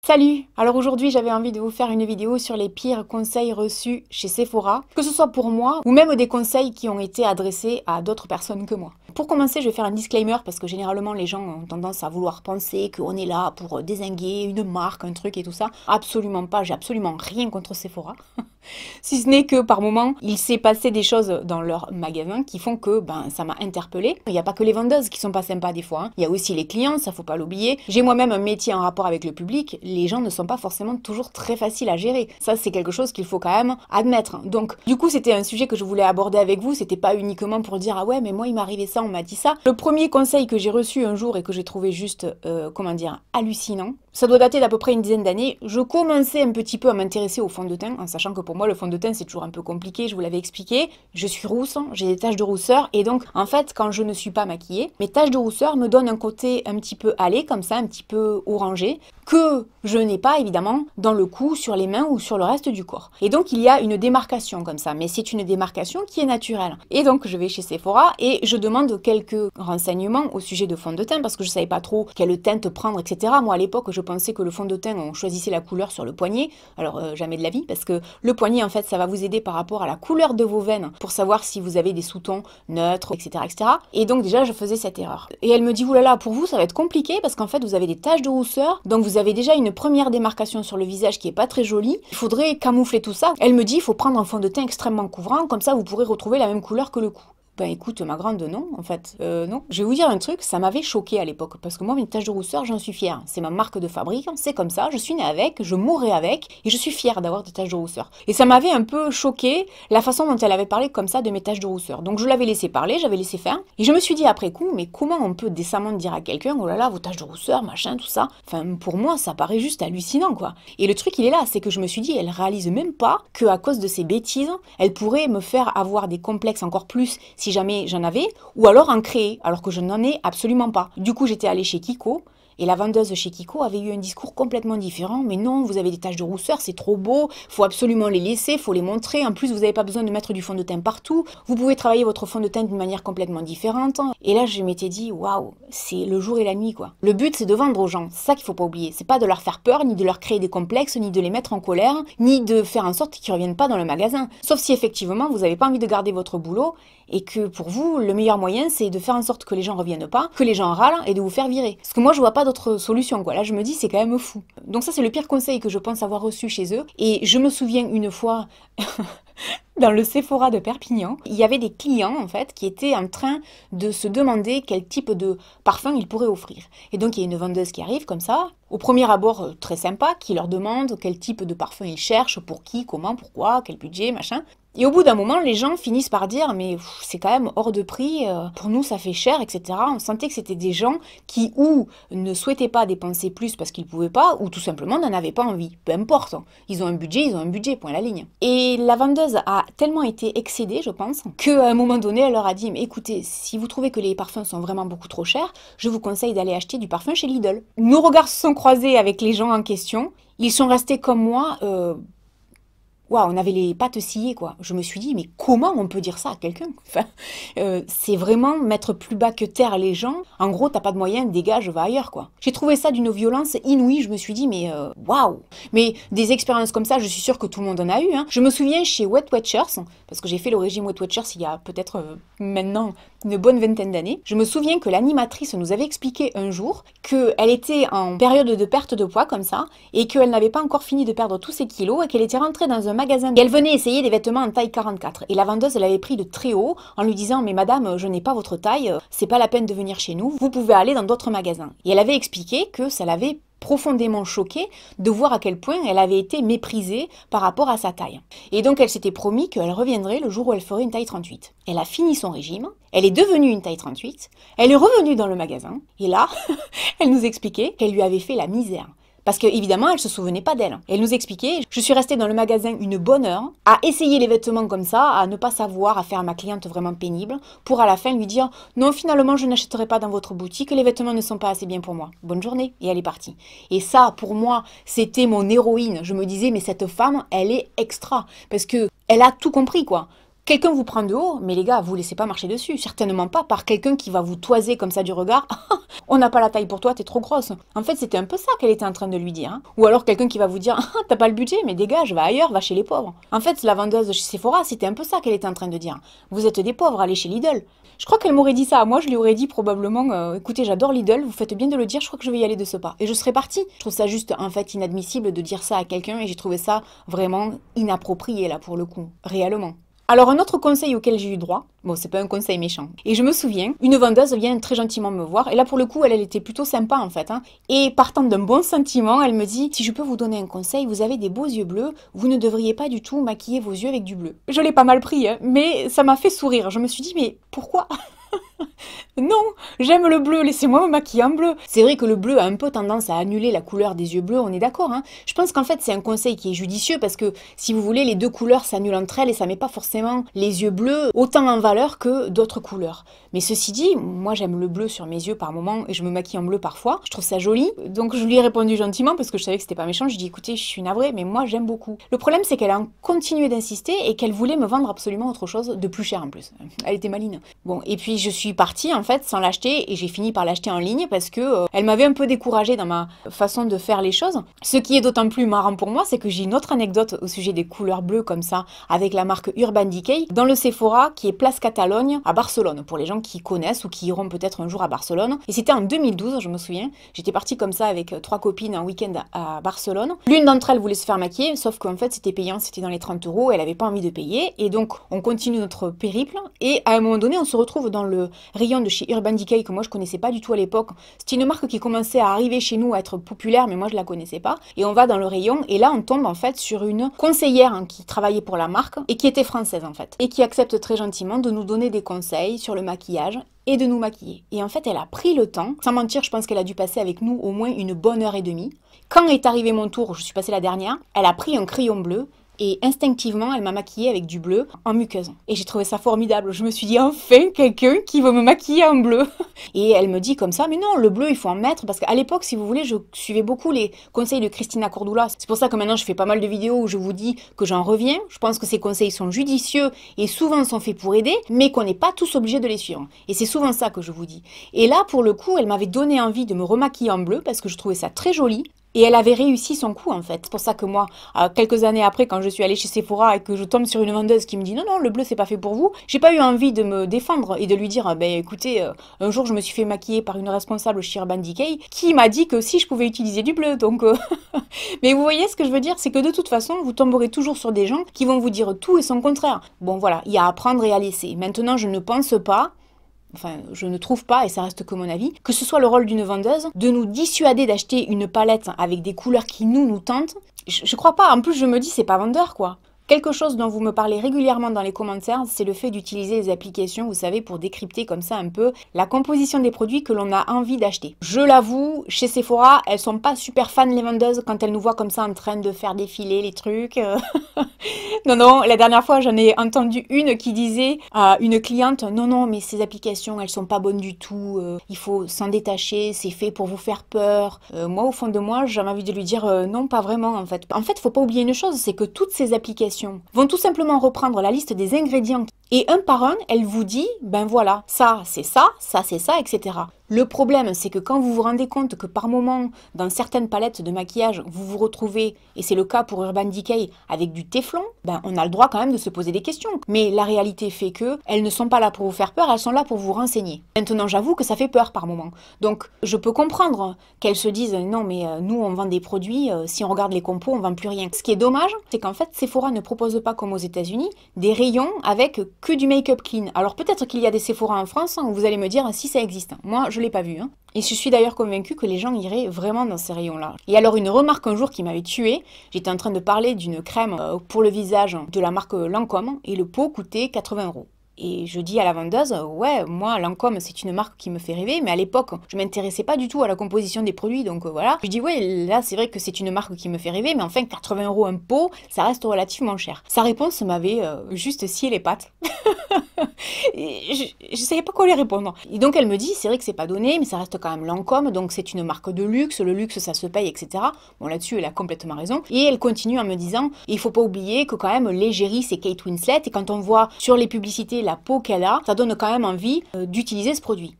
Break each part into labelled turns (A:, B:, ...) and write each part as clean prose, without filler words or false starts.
A: Salut! Alors aujourd'hui j'avais envie de vous faire une vidéo sur les pires conseils reçus chez Sephora, que ce soit pour moi ou même des conseils qui ont été adressés à d'autres personnes que moi. Pour commencer, je vais faire un disclaimer parce que généralement les gens ont tendance à vouloir penser qu'on est là pour dézinguer une marque, un truc et tout ça. Absolument pas, j'ai absolument rien contre Sephora. Si ce n'est que par moment, il s'est passé des choses dans leur magasin qui font que ça m'a interpellée. Il n'y a pas que les vendeuses qui sont pas sympas des fois, hein. Il y a aussi les clients, ça faut pas l'oublier. J'ai moi-même un métier en rapport avec le public, les gens ne sont pas forcément toujours très faciles à gérer. Ça c'est quelque chose qu'il faut quand même admettre. Donc du coup c'était un sujet que je voulais aborder avec vous, c'était pas uniquement pour dire ah ouais mais moi il m'est arrivé ça, on m'a dit ça. Le premier conseil que j'ai reçu un jour et que j'ai trouvé juste, hallucinant, ça doit dater d'à peu près une dizaine d'années, je commençais un petit peu à m'intéresser au fond de teint, en sachant que pour moi le fond de teint c'est toujours un peu compliqué, je vous l'avais expliqué. Je suis rousse, j'ai des taches de rousseur et donc en fait quand je ne suis pas maquillée, mes taches de rousseur me donnent un côté un petit peu hâlé comme ça, un petit peu orangé, que je n'ai pas évidemment dans le cou, sur les mains ou sur le reste du corps. Et donc il y a une démarcation comme ça, mais c'est une démarcation qui est naturelle. Et donc je vais chez Sephora et je demande quelques renseignements au sujet de fond de teint parce que je savais pas trop quelle teinte prendre, etc. Moi à l'époque je pensais que le fond de teint on choisissait la couleur sur le poignet, alors jamais de la vie parce que le poignet en fait ça va vous aider par rapport à la couleur de vos veines pour savoir si vous avez des sous-tons neutres, etc., etc. Et donc déjà je faisais cette erreur. Et elle me dit oulala pour vous ça va être compliqué parce qu'en fait vous avez des taches de rousseur, donc vous avez déjà une première démarcation sur le visage qui est pas très jolie. Il faudrait camoufler tout ça. Elle me dit il faut prendre un fond de teint extrêmement couvrant, comme ça vous pourrez retrouver la même couleur que le cou. Ben écoute, ma grande, non, en fait, non. Je vais vous dire un truc, ça m'avait choqué à l'époque, parce que moi, mes taches de rousseur, j'en suis fière. C'est ma marque de fabrique, c'est comme ça, je suis née avec, je mourrai avec, et je suis fière d'avoir des taches de rousseur. Et ça m'avait un peu choqué, la façon dont elle avait parlé comme ça de mes taches de rousseur. Donc je l'avais laissé parler, j'avais laissé faire, et je me suis dit après coup, mais comment on peut décemment dire à quelqu'un, oh là là, vos taches de rousseur, machin, tout ça. Enfin, pour moi, ça paraît juste hallucinant, quoi. Et le truc, il est là, c'est que je me suis dit, elle réalise même pas que à cause de ces bêtises, elle pourrait me faire avoir des complexes encore plus si jamais j'en avais, ou alors en créer, alors que je n'en ai absolument pas. Du coup, j'étais allée chez Kiko, et la vendeuse chez Kiko avait eu un discours complètement différent. Mais non, vous avez des taches de rousseur, c'est trop beau, faut absolument les laisser, faut les montrer. En plus, vous n'avez pas besoin de mettre du fond de teint partout. Vous pouvez travailler votre fond de teint d'une manière complètement différente. Et là, je m'étais dit, waouh, c'est le jour et la nuit, quoi. Le but, c'est de vendre aux gens. C'est ça qu'il faut pas oublier. C'est pas de leur faire peur, ni de leur créer des complexes, ni de les mettre en colère, ni de faire en sorte qu'ils reviennent pas dans le magasin. Sauf si effectivement, vous n'avez pas envie de garder votre boulot et que pour vous, le meilleur moyen, c'est de faire en sorte que les gens reviennent pas, que les gens râlent et de vous faire virer. Parce que moi, je vois pas d'autre solution, quoi. Là, je me dis, c'est quand même fou. Donc ça, c'est le pire conseil que je pense avoir reçu chez eux. Et je me souviens une fois, dans le Sephora de Perpignan, il y avait des clients, en fait, qui étaient en train de se demander quel type de parfum ils pourraient offrir. Et donc, il y a une vendeuse qui arrive comme ça, au premier abord très sympa, qui leur demande quel type de parfum ils cherchent, pour qui, comment, pourquoi, quel budget, machin. Et au bout d'un moment, les gens finissent par dire mais c'est quand même hors de prix, pour nous ça fait cher, etc. On sentait que c'était des gens qui ou ne souhaitaient pas dépenser plus parce qu'ils pouvaient pas, ou tout simplement n'en avaient pas envie. Peu importe, ils ont un budget, point à la ligne. Et la vendeuse a tellement été excédée, je pense, qu'à un moment donné, elle leur a dit mais écoutez, si vous trouvez que les parfums sont vraiment beaucoup trop chers, je vous conseille d'aller acheter du parfum chez Lidl. Nos regards se sont croisés avec les gens en question. Ils sont restés comme moi. Waouh, on avait les pattes sciées, quoi. Je me suis dit, mais comment on peut dire ça à quelqu'un? Enfin, c'est vraiment mettre plus bas que terre les gens. En gros, t'as pas de moyens, dégage, va ailleurs, quoi. J'ai trouvé ça d'une violence inouïe. Je me suis dit, mais waouh! Mais des expériences comme ça, je suis sûre que tout le monde en a eu, hein. Je me souviens chez Weight Watchers, parce que j'ai fait le régime Weight Watchers il y a peut-être maintenant une bonne vingtaine d'années. Je me souviens que l'animatrice nous avait expliqué un jour qu'elle était en période de perte de poids, comme ça, et qu'elle n'avait pas encore fini de perdre tous ses kilos, et qu'elle était rentrée dans un magasin et elle venait essayer des vêtements en taille 44. Et la vendeuse l'avait pris de très haut en lui disant mais madame, je n'ai pas votre taille, c'est pas la peine de venir chez nous, vous pouvez aller dans d'autres magasins. Et elle avait expliqué que ça l'avait profondément choquée de voir à quel point elle avait été méprisée par rapport à sa taille. Et donc elle s'était promis qu'elle reviendrait le jour où elle ferait une taille 38. Elle a fini son régime, elle est devenue une taille 38, elle est revenue dans le magasin, et là, elle nous expliquait qu'elle lui avait fait la misère. Parce qu'évidemment, elle se souvenait pas d'elle. Elle nous expliquait, je suis restée dans le magasin une bonne heure, à essayer les vêtements comme ça, à ne pas savoir, à faire ma cliente vraiment pénible, pour à la fin lui dire, non, finalement, je n'achèterai pas dans votre boutique, les vêtements ne sont pas assez bien pour moi. Bonne journée. Et elle est partie. Et ça, pour moi, c'était mon héroïne. Je me disais, mais cette femme, elle est extra. Parce que elle a tout compris, quoi. Quelqu'un vous prend de haut, mais les gars, vous laissez pas marcher dessus. Certainement pas par quelqu'un qui va vous toiser comme ça du regard. On n'a pas la taille pour toi, t'es trop grosse. En fait, c'était un peu ça qu'elle était en train de lui dire. Hein. Ou alors quelqu'un qui va vous dire, ah, t'as pas le budget, mais dégage, va ailleurs, va chez les pauvres. En fait, la vendeuse chez Sephora, c'était un peu ça qu'elle était en train de dire. Vous êtes des pauvres, allez chez Lidl. Je crois qu'elle m'aurait dit ça à moi, je lui aurais dit probablement, écoutez, j'adore Lidl, vous faites bien de le dire, je crois que je vais y aller de ce pas. Et je serais partie. Je trouve ça juste, en fait, inadmissible de dire ça à quelqu'un, et j'ai trouvé ça vraiment inapproprié, là, pour le coup, réellement. Alors un autre conseil auquel j'ai eu droit, bon c'est pas un conseil méchant, et je me souviens, une vendeuse vient très gentiment me voir, et là pour le coup elle était plutôt sympa en fait, hein, et partant d'un bon sentiment, elle me dit, si je peux vous donner un conseil, vous avez des beaux yeux bleus, vous ne devriez pas du tout maquiller vos yeux avec du bleu. Je l'ai pas mal pris, hein, mais ça m'a fait sourire, je me suis dit mais pourquoi? Non, j'aime le bleu, laissez-moi me maquiller en bleu. C'est vrai que le bleu a un peu tendance à annuler la couleur des yeux bleus, on est d'accord. Hein. Je pense qu'en fait c'est un conseil qui est judicieux parce que si vous voulez, les deux couleurs s'annulent entre elles et ça met pas forcément les yeux bleus autant en valeur que d'autres couleurs. Mais ceci dit, moi j'aime le bleu sur mes yeux par moment et je me maquille en bleu parfois. Je trouve ça joli. Donc je lui ai répondu gentiment parce que je savais que c'était pas méchant. Je lui ai dit écoutez, je suis navrée, mais moi j'aime beaucoup. Le problème c'est qu'elle a continué d'insister et qu'elle voulait me vendre absolument autre chose de plus cher en plus. Elle était maline. Bon, et puis je suis partie en fait sans l'acheter et j'ai fini par l'acheter en ligne parce que elle m'avait un peu découragée dans ma façon de faire les choses. Ce qui est d'autant plus marrant pour moi, c'est que j'ai une autre anecdote au sujet des couleurs bleues comme ça avec la marque Urban Decay dans le Sephora qui est Place Catalogne à Barcelone pour les gens qui connaissent ou qui iront peut-être un jour à Barcelone. Et c'était en 2012, je me souviens. J'étais partie comme ça avec 3 copines un week-end à Barcelone. L'une d'entre elles voulait se faire maquiller, sauf qu'en fait c'était payant, c'était dans les 30 €, elle avait pas envie de payer et donc on continue notre périple et à un moment donné on se retrouve dans le rayon de chez Urban Decay que moi je connaissais pas du tout à l'époque. C'était une marque qui commençait à arriver chez nous, à être populaire, mais moi je la connaissais pas. Et on va dans le rayon et là on tombe en fait sur une conseillère hein, qui travaillait pour la marque et qui était française en fait. Et qui accepte très gentiment de nous donner des conseils sur le maquillage et de nous maquiller. Et en fait elle a pris le temps, sans mentir je pense qu'elle a dû passer avec nous au moins une bonne heure et demie. Quand est arrivé mon tour, je suis passée la dernière, elle a pris un crayon bleu et instinctivement, elle m'a maquillée avec du bleu en muqueuse. Et j'ai trouvé ça formidable. Je me suis dit, enfin, quelqu'un qui veut me maquiller en bleu. Et elle me dit comme ça, mais non, le bleu, il faut en mettre. Parce qu'à l'époque, si vous voulez, je suivais beaucoup les conseils de Christina Cordula. C'est pour ça que maintenant, je fais pas mal de vidéos où je vous dis que j'en reviens. Je pense que ces conseils sont judicieux et souvent sont faits pour aider, mais qu'on n'est pas tous obligés de les suivre. Et c'est souvent ça que je vous dis. Et là, pour le coup, elle m'avait donné envie de me remaquiller en bleu parce que je trouvais ça très joli. Et elle avait réussi son coup en fait. C'est pour ça que moi, quelques années après, quand je suis allée chez Sephora et que je tombe sur une vendeuse qui me dit non, non, le bleu c'est pas fait pour vous, j'ai pas eu envie de me défendre et de lui dire, ben écoutez, un jour je me suis fait maquiller par une responsable chez Urban Decay qui m'a dit que si je pouvais utiliser du bleu. Donc, mais vous voyez ce que je veux dire, c'est que de toute façon, vous tomberez toujours sur des gens qui vont vous dire tout et son contraire. Bon voilà, il y a à prendre et à laisser. Maintenant, je ne pense pas. Enfin, je ne trouve pas, et ça reste que mon avis, que ce soit le rôle d'une vendeuse de nous dissuader d'acheter une palette avec des couleurs qui nous tentent. Je crois pas, en plus je me dis c'est pas vendeur quoi. Quelque chose dont vous me parlez régulièrement dans les commentaires, c'est le fait d'utiliser les applications, vous savez, pour décrypter comme ça un peu la composition des produits que l'on a envie d'acheter. Je l'avoue, chez Sephora, elles sont pas super fans les vendeuses quand elles nous voient comme ça en train de faire défiler les trucs. Non, non, la dernière fois, j'en ai entendu une qui disait à une cliente, non, non, mais ces applications, elles sont pas bonnes du tout, il faut s'en détacher, c'est fait pour vous faire peur. Moi, au fond de moi, j'avais envie de lui dire, non, pas vraiment, en fait. En fait, faut pas oublier une chose, c'est que toutes ces applications vont tout simplement reprendre la liste des ingrédients et un par un, elle vous dit, ben voilà, ça c'est ça, etc. Le problème, c'est que quand vous vous rendez compte que par moment, dans certaines palettes de maquillage, vous vous retrouvez, et c'est le cas pour Urban Decay, avec du téflon, ben on a le droit quand même de se poser des questions. Mais la réalité fait que elles ne sont pas là pour vous faire peur, elles sont là pour vous renseigner. Maintenant, j'avoue que ça fait peur par moment. Donc, je peux comprendre qu'elles se disent, non mais nous on vend des produits, si on regarde les compos, on vend plus rien. Ce qui est dommage, c'est qu'en fait, Sephora ne propose pas comme aux États-Unis des rayons avec que du make-up clean. Alors peut-être qu'il y a des Sephora en France, où vous allez me dire si ça existe. Moi, je l'ai pas vu. Et je suis d'ailleurs convaincue que les gens iraient vraiment dans ces rayons-là. Et alors une remarque un jour qui m'avait tuée, j'étais en train de parler d'une crème pour le visage de la marque Lancôme et le pot coûtait 80 €. Et je dis à la vendeuse, ouais, moi, Lancôme, c'est une marque qui me fait rêver, mais à l'époque, je m'intéressais pas du tout à la composition des produits, donc voilà. Je dis, ouais, là, c'est vrai que c'est une marque qui me fait rêver, mais enfin, 80 € un pot, ça reste relativement cher. Sa réponse m'avait juste scié les pattes. Et je savais pas quoi lui répondre. Et donc, elle me dit, c'est vrai que c'est pas donné, mais ça reste quand même Lancôme, donc c'est une marque de luxe, le luxe, ça se paye, etc. Bon, là-dessus, elle a complètement raison. Et elle continue en me disant, il faut pas oublier que quand même, l'égérie, c'est Kate Winslet, et quand on voit sur les publicités la peau qu'elle a, ça donne quand même envie d'utiliser ce produit.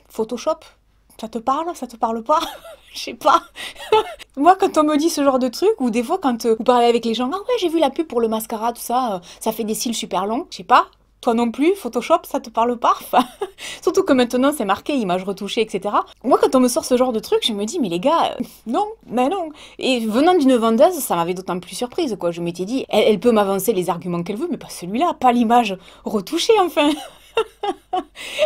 A: Photoshop, ça te parle? Ça te parle pas? Je sais pas. Moi, quand on me dit ce genre de truc, ou des fois quand vous parlez avec les gens, ah ouais, j'ai vu la pub pour le mascara, tout ça, ça fait des cils super longs, je sais pas. Toi non plus, Photoshop, ça te parle pas? Enfin, surtout que maintenant c'est marqué image retouchée, etc. Moi, quand on me sort ce genre de truc, je me dis, mais les gars, non, mais non. Et venant d'une vendeuse, ça m'avait d'autant plus surprise, quoi. Je m'étais dit, elle peut m'avancer les arguments qu'elle veut, mais pas celui-là, pas l'image retouchée, enfin.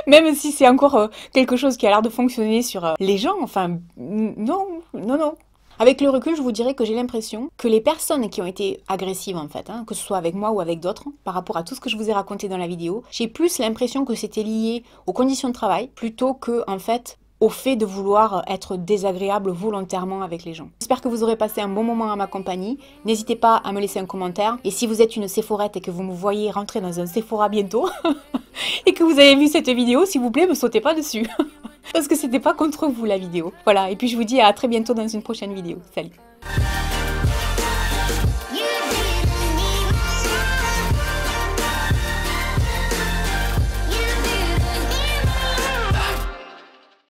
A: Même si c'est encore quelque chose qui a l'air de fonctionner sur les gens, enfin, non, non, non. Avec le recul, je vous dirais que j'ai l'impression que les personnes qui ont été agressives, en fait, que ce soit avec moi ou avec d'autres, par rapport à tout ce que je vous ai raconté dans la vidéo, j'ai plus l'impression que c'était lié aux conditions de travail, plutôt que, en fait, au fait de vouloir être désagréable volontairement avec les gens. J'espère que vous aurez passé un bon moment à ma compagnie. N'hésitez pas à me laisser un commentaire. Et si vous êtes une Sephorette et que vous me voyez rentrer dans un Sephora bientôt, et que vous avez vu cette vidéo, s'il vous plaît, me sautez pas dessus. Parce que c'était pas contre vous la vidéo. Voilà, et puis je vous dis à très bientôt dans une prochaine vidéo. Salut!